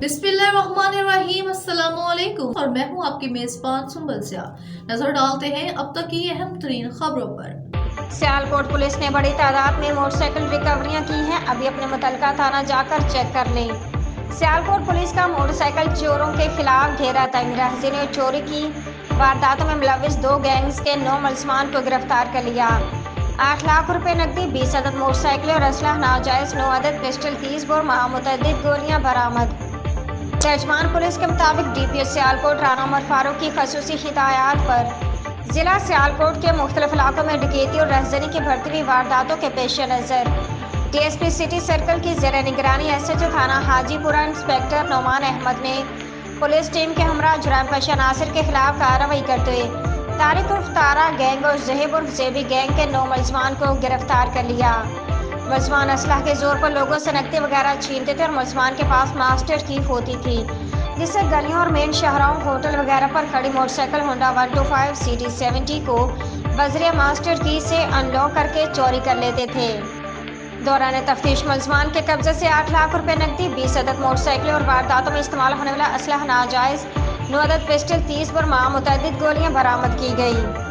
बिस्मिल्लाहिर्रहमानिर्रहीम, अस्सलामुअलैकुम और मैं हूं आपकी मेजबान सुंबल सियाह। नजर डालते हैं अब तक की अहम तरीन खबरों पर। सियालकोट पुलिस ने बड़ी तादाद में मोटरसाइकिल रिकवरियां की हैं। अभी अपने मुतल्लिका थाना जाकर चेक कर लें। सियालकोट पुलिस का मोटरसाइकिल चोरों के खिलाफ घेरा तंग। राहगीरों ने चोरी की वारदातों में मुलविस 2 गैंग्स के 9 मुलजमान को गिरफ्तार कर लिया। 8 लाख रुपए नकदी, 20 अदद मोटरसाइकिल और असलह नाजायज, 9 अदद पिस्टल, 30 बोर मुतअद्दिद गोलियां बरामद। तर्जमान पुलिस के मुताबिक DPO सियालकोट राना उमर फारूक की खसूसी हिदायत पर जिला सियालकोट के मुख्तलिफ इलाकों में डकैती और रहजनी की बढ़ती हुई वारदातों के पेश नज़र DSP सिटी सर्कल की ज़ेर निगरानी SHO थाना हाजीपुरा इंस्पेक्टर नौमान अहमद ने पुलिस टीम के हमरा जुराम पेशा नासिर के खिलाफ कार्रवाई करते हुए तारिक उर्फ तारा गैंग और ज़हीब उर्फ ज़ेबी गैंग के 9 मुलजमान को गिरफ्तार कर लिया। मुलजमान असलह के जोर पर लोगों से नकदी वगैरह छीनते थे और मुलजमान के पास मास्टर की होती थी, जिससे गलियों और मेन शहरों, होटल वगैरह पर खड़ी मोटरसाइकिल होंडा 125 CT 70 को बजरिया मास्टर की से अनलॉक करके चोरी कर लेते थे। दौरान तफ्तीश मुलजमान के कब्जे से 8 लाख रुपए नकदी, 20 अदद मोटरसाइकिल और वारदातों में इस्तेमाल होने वाला असलह नाजायज, 9 अदद पिस्टल, 30 बोर मुतअद्दिद गोलियां बरामद की गई।